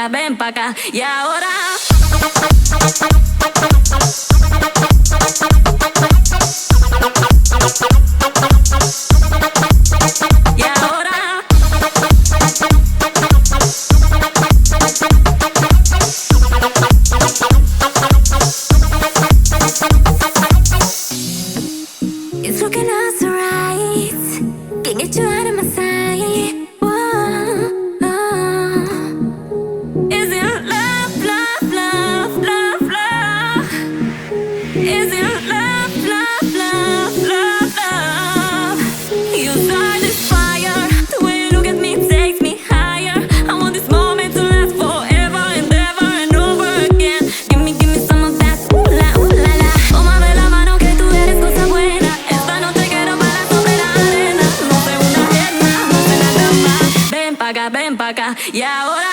Ven pa' acá y ahora. Y ahora. It's looking us right. Can't get you out of my sight. Is it love, love, love, love, love? You start this fire. The way you look at me takes me higher. I want this moment to last forever and ever and over again. Give me some of that. Ooh la, la. Tómame la mano que tú eres cosa buena. Esta noche quiero bailar sobre la arena. No sé una pierna, no sé nada más. Ven pa' acá y ahora.